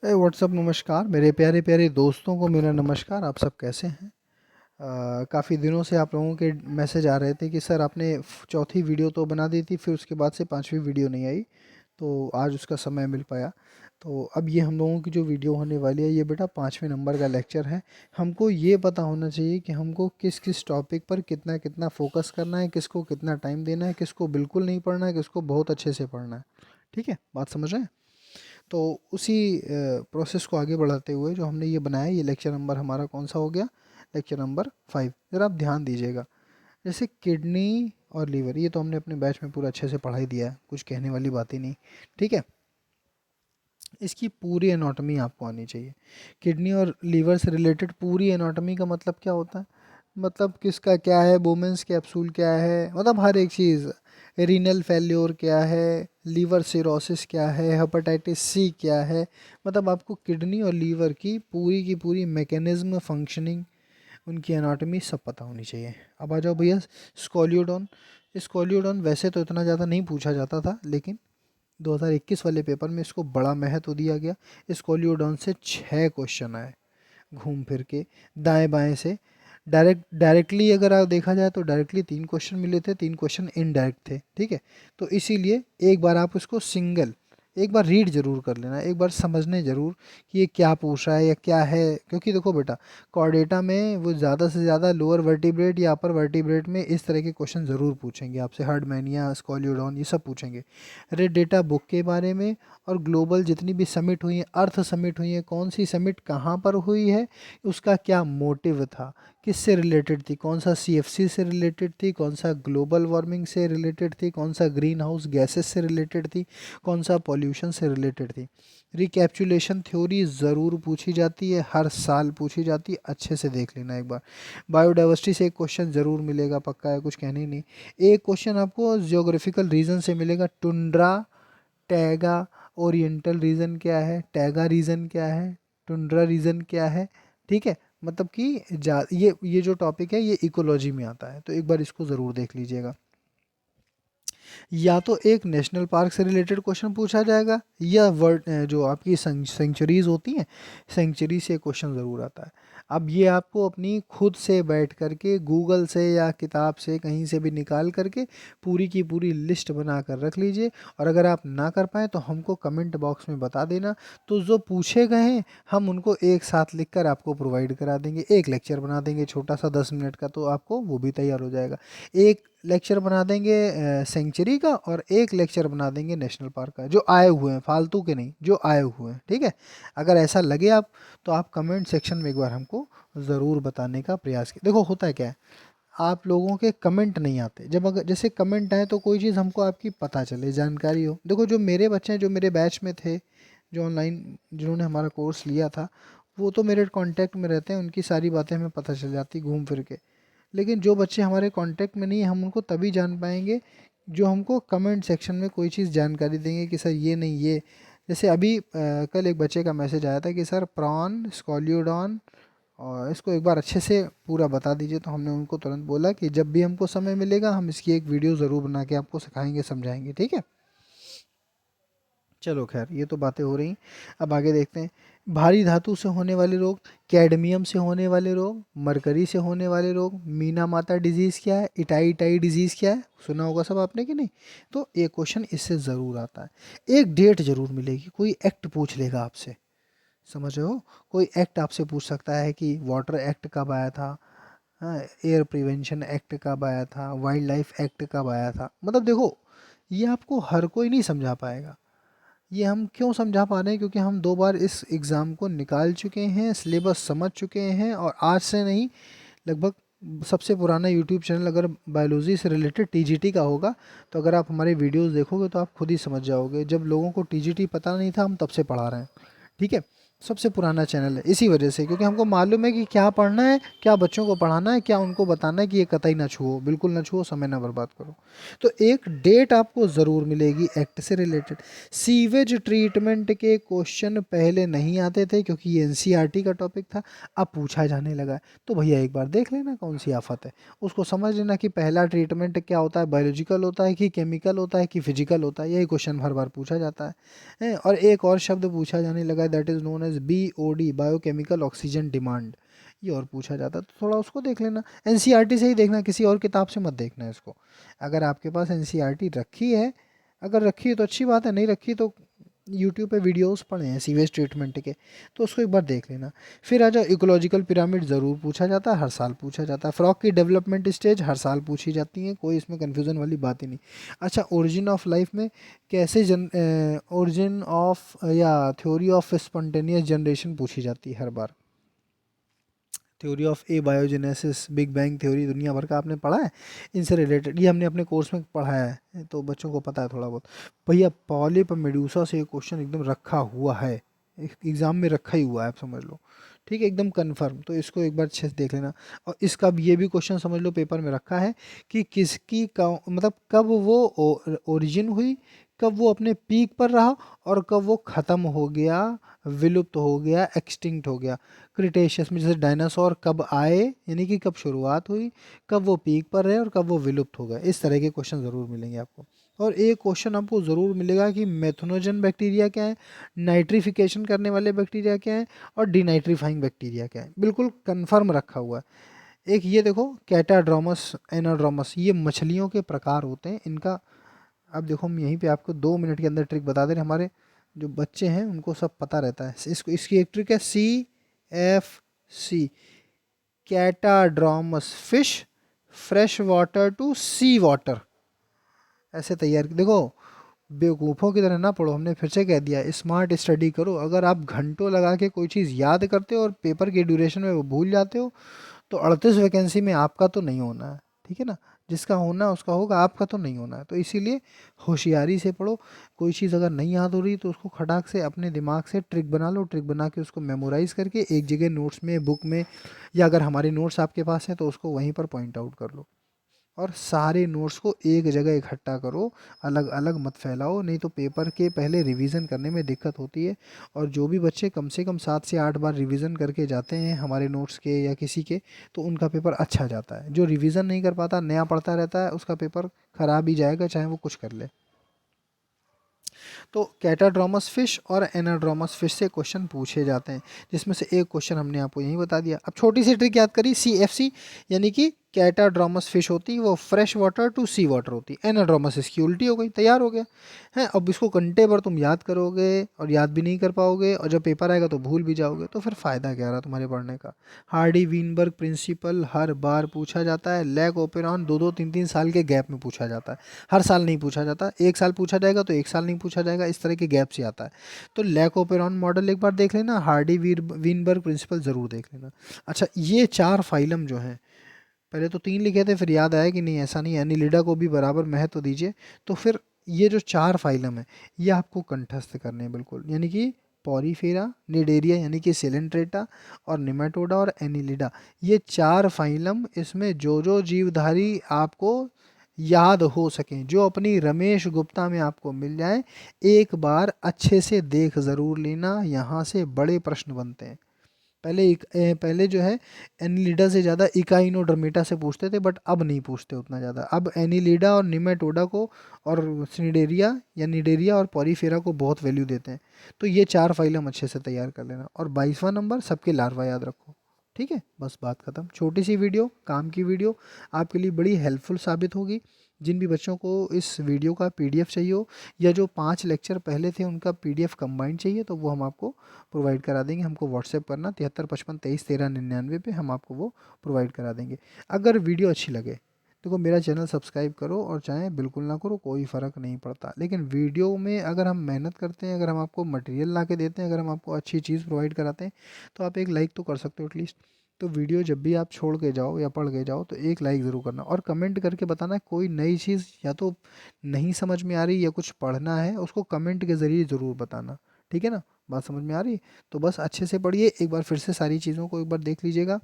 WhatsApp नमस्कार मेरे प्यारे प्यारे दोस्तों को मेरा नमस्कार। आप सब कैसे हैं? काफ़ी दिनों से आप लोगों के मैसेज आ रहे थे कि सर आपने चौथी वीडियो तो बना दी थी, फिर उसके बाद से पांचवी वीडियो नहीं आई। तो आज उसका समय मिल पाया। तो अब ये हम लोगों की जो वीडियो होने वाली है ये बेटा पाँचवें नंबर का लेक्चर है। हमको ये पता होना चाहिए कि हमको किस किस टॉपिक पर कितना कितना फोकस करना है, किसको कितना टाइम देना है, किसको बिल्कुल नहीं पढ़ना है, किसको बहुत अच्छे से पढ़ना है। ठीक है, बात समझ रहे हैं? तो उसी प्रोसेस को आगे बढ़ाते हुए जो हमने ये बनाया, ये लेक्चर नंबर हमारा कौन सा हो गया? Lecture number 5। ज़रा आप ध्यान दीजिएगा। जैसे किडनी और लीवर, ये तो हमने अपने बैच में पूरा अच्छे से पढ़ा ही दिया है, कुछ कहने वाली बात ही नहीं। ठीक है, इसकी पूरी एनाटॉमी आपको आनी चाहिए। किडनी और लीवर से रिलेटेड पूरी एनाटॉमी का मतलब क्या होता है? मतलब किसका क्या है, वुमेन्स कैप्सूल क्या है, मतलब हर एक चीज़। रीनल फेल्योर क्या है, लीवर सिरोसिस क्या है, हेपेटाइटिस सी क्या है। मतलब आपको किडनी और लीवर की पूरी मैकेनिज्म, फंक्शनिंग, उनकी एनाटॉमी सब पता होनी चाहिए। अब आ जाओ भैया, स्कोलियोडॉन। स्कोलियोडॉन वैसे तो इतना ज़्यादा नहीं पूछा जाता था, लेकिन 2021 वाले पेपर में इसको बड़ा महत्व दिया गया। इस कोलियोडॉन से 6 क्वेश्चन आए घूम फिर के, दाएं बाएं से। डायरेक्टली अगर आप देखा जाए तो डायरेक्टली 3 क्वेश्चन मिले थे, 3 क्वेश्चन इनडायरेक्ट थे। ठीक है, तो इसीलिए एक बार आप उसको एक बार रीड जरूर कर लेना, एक बार समझने जरूर कि ये क्या पूछ रहा है या क्या है। क्योंकि देखो बेटा, कॉर्डेटा में वो ज़्यादा से ज़्यादा लोअर वर्टिब्रेट या अपर वर्टिब्रेट में इस तरह के क्वेश्चन ज़रूर पूछेंगे आपसे। हर्डमैनिया, स्कॉलियोडॉन, ये सब पूछेंगे। रेड डेटा बुक के बारे में, और ग्लोबल जितनी भी समिट हुई हैं, अर्थ समिट हुई है, कौन सी समिट कहाँ पर हुई है, उसका क्या मोटिव था, किससे रिलेटेड थी, कौन सा सीएफसी से रिलेटेड थी, कौन सा ग्लोबल वार्मिंग से रिलेटेड थी, कौन सा ग्रीन हाउस गैसेस से रिलेटेड थी, कौन सा पॉल्यूशन से रिलेटेड थी। रिकैप्चुलेशन थ्योरी ज़रूर पूछी जाती है, हर साल पूछी जाती है, अच्छे से देख लेना एक बार। बायोडाइवर्सिटी से एक क्वेश्चन ज़रूर मिलेगा, पक्का है, कुछ कहने ही नहीं। एक क्वेश्चन आपको जियोग्राफिकल रीजन से मिलेगा, टुंड्रा, टैगा, ओरिएंटल रीजन क्या है, टैगा रीजन क्या है, टुंड्रा रीजन क्या है। ठीक है, मतलब कि ये जो टॉपिक है ये इकोलॉजी में आता है, तो एक बार इसको ज़रूर देख लीजिएगा। या तो एक नेशनल पार्क से रिलेटेड क्वेश्चन पूछा जाएगा, या वर्ड जो आपकी सेंचुरीज होती हैं, सेंचुरी से क्वेश्चन ज़रूर आता है। अब ये आपको अपनी खुद से बैठ करके गूगल से या किताब से कहीं से भी निकाल करके पूरी की पूरी लिस्ट बना कर रख लीजिए। और अगर आप ना कर पाएँ तो हमको कमेंट बॉक्स में बता देना, तो जो पूछे गए हैं हम उनको एक साथ लिख कर आपको प्रोवाइड करा देंगे। एक लेक्चर बना देंगे छोटा सा 10 मिनट का, तो आपको वो भी तैयार हो जाएगा। एक लेक्चर बना देंगे सेंचुरी का, और एक लेक्चर बना देंगे नेशनल पार्क का, जो आए हुए हैं, फालतू के नहीं, जो आए हुए हैं। ठीक है, अगर ऐसा लगे आप, तो आप कमेंट सेक्शन में एक बार हमको ज़रूर बताने का प्रयास कीजिए। देखो होता है क्या है, आप लोगों के कमेंट नहीं आते। जब अगर जैसे कमेंट आए तो कोई चीज़ हमको आपकी पता चले, जानकारी हो। देखो जो मेरे बच्चे हैं, जो मेरे बैच में थे, जो ऑनलाइन जिन्होंने हमारा कोर्स लिया था, वो तो मेरे कांटेक्ट में रहते हैं, उनकी सारी बातें हमें पता चल जाती घूम फिर के। लेकिन जो बच्चे हमारे कांटेक्ट में नहीं है, हम उनको तभी जान पाएंगे जो हमको कमेंट सेक्शन में कोई चीज़ जानकारी देंगे कि सर ये नहीं ये। जैसे अभी कल एक बच्चे का मैसेज आया था कि सर प्रॉन, स्कॉलियोडॉन, और इसको एक बार अच्छे से पूरा बता दीजिए। तो हमने उनको तुरंत बोला कि जब भी हमको समय मिलेगा हम इसकी एक वीडियो ज़रूर बना के आपको सिखाएंगे, समझाएंगे। ठीक है, चलो खैर, ये तो बातें हो रही। अब आगे देखते हैं। भारी धातु से होने वाले रोग, कैडमियम से होने वाले रोग, मरकरी से होने वाले रोग, मीना माता डिजीज़ क्या है, इटाई इटाई डिजीज़ क्या है, सुना होगा सब आपने कि नहीं? तो एक क्वेश्चन इससे ज़रूर आता है। एक डेट ज़रूर मिलेगी, कोई एक्ट पूछ लेगा आपसे, समझ रहे हो? कोई एक्ट आपसे पूछ सकता है कि वाटर एक्ट कब आया था, हाँ, एयर प्रिवेंशन एक्ट कब आया था, वाइल्ड लाइफ एक्ट कब आया था। मतलब देखो, ये आपको हर कोई नहीं समझा पाएगा। ये हम क्यों समझा पा रहे हैं? क्योंकि हम 2 बार इस एग्ज़ाम को निकाल चुके हैं, सिलेबस समझ चुके हैं, और आज से नहीं, लगभग सबसे पुराना यूट्यूब चैनल अगर बायोलॉजी से रिलेटेड टीजीटी का होगा, तो अगर आप हमारे वीडियोस देखोगे तो आप खुद ही समझ जाओगे। जब लोगों को टीजीटी पता नहीं था, हम तब से पढ़ा रहे हैं। ठीक है, सबसे पुराना चैनल है इसी वजह से, क्योंकि हमको मालूम है कि क्या पढ़ना है, क्या बच्चों को पढ़ाना है, क्या उनको बताना है कि ये कतई ना छुओ, बिल्कुल ना छुओ, समय ना बर्बाद करो। तो एक डेट आपको ज़रूर मिलेगी एक्ट से रिलेटेड। सीवेज ट्रीटमेंट के क्वेश्चन पहले नहीं आते थे क्योंकि ये एनसीईआरटी का टॉपिक था, अब पूछा जाने लगा है। तो भैया एक बार देख लेना कौन सी आफत है, उसको समझ लेना कि पहला ट्रीटमेंट क्या होता है, बायोलॉजिकल होता है कि केमिकल होता है कि फिजिकल होता है, यही क्वेश्चन हर बार पूछा जाता है। और एक और शब्द पूछा जाने लगा है, that is known as BOD, biochemical oxygen demand, ये और पूछा जाता है। तो थोड़ा उसको देख लेना, एनसीईआरटी से ही देखना, किसी और किताब से मत देखना है इसको। अगर आपके पास एनसीईआरटी रखी है, अगर रखी है तो अच्छी बात है, नहीं रखी तो यूट्यूब पे वीडियोस पड़े हैं सीवेज ट्रीटमेंट के, तो उसको एक बार देख लेना। फिर आ जाओ, इकोलॉजिकल पिरामिड ज़रूर पूछा जाता है, हर साल पूछा जाता है। फ्रॉग की डेवलपमेंट स्टेज हर साल पूछी जाती है, कोई इसमें कन्फ्यूज़न वाली बात ही नहीं। अच्छा, ओरिजिन ऑफ लाइफ में कैसे ओरिजिन ऑफ या थ्योरी ऑफ स्पॉन्टेनियस जनरेशन पूछी जाती है हर बार। Theory of abiogenesis, big bang theory, दुनिया भर का आपने पढ़ा है इनसे रिलेटेड, ये हमने अपने कोर्स में पढ़ाया है, तो बच्चों को पता है थोड़ा बहुत। भैया पॉलिप मेडूसा से एक क्वेश्चन एकदम रखा हुआ है, एग्जाम में रखा ही हुआ है, आप समझ लो, ठीक है, एकदम कंफर्म। तो इसको एक बार अच्छे से देख लेना। और इसका भी ये भी क्वेश्चन समझ लो पेपर में रखा है कि किसकी का मतलब कब वो ओरिजिन हुई, कब वो अपने पीक पर रहा, और कब वो ख़त्म हो गया, विलुप्त हो गया, एक्सटिंक्ट हो गया। क्रिटेशियस में जैसे डायनासोर कब आए, यानी कि कब शुरुआत हुई, कब वो पीक पर रहे और कब वो विलुप्त हो गए, इस तरह के क्वेश्चन ज़रूर मिलेंगे आपको। और एक क्वेश्चन आपको ज़रूर मिलेगा कि मेथनोजन बैक्टीरिया क्या है, नाइट्रिफिकेशन करने वाले बैक्टीरिया क्या है, और डिनाइट्रीफाइंग बैक्टीरिया क्या है, बिल्कुल कन्फर्म रखा हुआ है। एक ये देखो, कैटाड्रोमस, एनाड्रोमस, ये मछलियों के प्रकार होते हैं इनका। अब देखो हम यहीं पे आपको 2 मिनट के अंदर ट्रिक बता दे रहे हैं, हमारे जो बच्चे हैं उनको सब पता रहता है इसको। इसकी एक ट्रिक है, CFC, catadromous fish, fresh water to sea water, ऐसे तैयार देखो। बेवकूफ़ों की तरह ना पढ़ो, हमने फिर से कह दिया, स्मार्ट स्टडी करो। अगर आप घंटों लगा के कोई चीज़ याद करते हो और पेपर के ड्यूरेशन में वो भूल जाते हो, तो 38 वैकेंसी में आपका तो नहीं होना है, ठीक है ना। जिसका होना है उसका होगा, आपका तो नहीं होना है। तो इसीलिए होशियारी से पढ़ो। कोई चीज़ अगर नहीं याद हो रही तो उसको खटाक से अपने दिमाग से ट्रिक बना लो, ट्रिक बना के उसको मेमोराइज़ करके एक जगह नोट्स में, बुक में, या अगर हमारे नोट्स आपके पास हैं तो उसको वहीं पर पॉइंट आउट कर लो। और सारे नोट्स को एक जगह इकट्ठा करो, अलग अलग मत फैलाओ, नहीं तो पेपर के पहले रिवीजन करने में दिक्कत होती है। और जो भी बच्चे कम से कम 7 से 8 बार रिवीजन करके जाते हैं हमारे नोट्स के या किसी के, तो उनका पेपर अच्छा जाता है। जो रिवीजन नहीं कर पाता, नया पढ़ता रहता है, उसका पेपर ख़राब ही जाएगा, चाहे वो कुछ कर ले। तो कैटाड्रोमस फिश और एनाड्रोमस फिश से क्वेश्चन पूछे जाते हैं, जिसमें से एक क्वेश्चन हमने आपको यही बता दिया। अब छोटी सी ट्रिक याद करी, CFC, यानी कि कैटाड्रोमस फिश होती है वो fresh water to sea water होती है, एनाड्रोमस इसकी उल्टी हो गई, तैयार हो गया है। अब इसको घंटे भर तुम याद करोगे और याद भी नहीं कर पाओगे, और जब पेपर आएगा तो भूल भी जाओगे, तो फिर फ़ायदा क्या रहा तुम्हारे पढ़ने का। हार्डी वीनबर्ग प्रिंसिपल हर बार पूछा जाता है, लैक ओपेरॉन 2-2 3-3 साल के गैप में पूछा जाता है, हर साल नहीं पूछा जाता। एक साल पूछा जाएगा तो एक साल नहीं पूछा जाएगा, इस तरह के गैप से आता है। तो लैक ओपेरॉन मॉडल एक बार देख लेना, हार्डी वीनबर्ग प्रिंसिपल ज़रूर देख लेना। अच्छा, ये 4 फाइलम जो हैं, पहले तो 3 लिखे थे, फिर याद आया कि नहीं ऐसा नहीं, एनिलिडा को भी बराबर महत्व दीजिए। तो फिर ये जो 4 फाइलम है, ये आपको कंठस्थ करने हैं बिल्कुल, यानी कि पॉरीफेरा, निडेरिया यानी कि सिलेंट्रेटा, और निमेटोडा और एनिलिडा, ये 4 फाइलम, इसमें जो जो जीवधारी आपको याद हो सकें, जो अपनी रमेश गुप्ता में आपको मिल जाए, एक बार अच्छे से देख ज़रूर लेना, यहाँ से बड़े प्रश्न बनते हैं। पहले जो है एनिलिडा से ज़्यादा इकाइनोडर्मेटा से पूछते थे, बट अब नहीं पूछते उतना ज़्यादा। अब एनिलिडा और निमेटोडा को और सिनिडेरिया या निडेरिया और पॉरीफेरा को बहुत वैल्यू देते हैं। तो ये 4 फाइलम अच्छे से तैयार कर लेना, और 22वां नंबर सबके लार्वा याद रखो, ठीक है। बस बात खत्म, छोटी सी वीडियो, काम की वीडियो, आपके लिए बड़ी हेल्पफुल साबित होगी। जिन भी बच्चों को इस वीडियो का PDF चाहिए हो, या जो 5 लेक्चर पहले थे उनका PDF कंबाइंड चाहिए, तो वो हम आपको प्रोवाइड करा देंगे। हमको व्हाट्सएप करना 7355231399 पे, हम आपको वो प्रोवाइड करा देंगे। अगर वीडियो अच्छी लगे, देखो मेरा चैनल सब्सक्राइब करो, और चाहे बिल्कुल ना करो, कोई फ़र्क नहीं पड़ता, लेकिन वीडियो में अगर हम मेहनत करते हैं, अगर हम आपको मटेरियल ला के देते हैं, अगर हम आपको अच्छी चीज़ प्रोवाइड कराते हैं, तो आप एक लाइक तो कर सकते हो एटलीस्ट। तो वीडियो जब भी आप छोड़ के जाओ या पढ़ के जाओ, तो एक लाइक ज़रूर करना, और कमेंट करके बताना कोई नई चीज़ या तो नहीं समझ में आ रही, या कुछ पढ़ना है, उसको कमेंट के ज़रिए ज़रूर बताना, ठीक है ना, बात समझ में आ रही है? तो बस अच्छे से पढ़िए, एक बार फिर से सारी चीज़ों को एक बार देख लीजिएगा।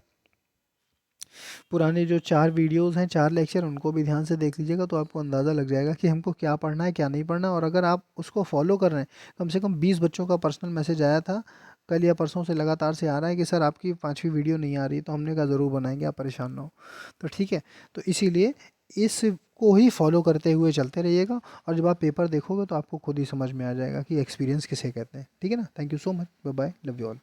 पुराने जो 4 वीडियोज़ हैं, 4 लेक्चर, उनको भी ध्यान से देख लीजिएगा, तो आपको अंदाज़ा लग जाएगा कि हमको क्या पढ़ना है, क्या नहीं पढ़ना। और अगर आप उसको फॉलो कर रहे हैं, कम से कम 20 बच्चों का पर्सनल मैसेज आया था, कल या परसों से लगातार से आ रहा है कि सर आपकी 5वीं वीडियो नहीं आ रही, तो हमने कहा ज़रूर बनाएँगे, आप परेशान ना हो। तो ठीक है, तो इसीलिए इसको ही फॉलो करते हुए चलते रहिएगा, और जब आप पेपर देखोगे तो आपको खुद ही समझ में आ जाएगा कि एक्सपीरियंस किसे कहते हैं। ठीक है ना? Thank you so much, bye bye, love you all.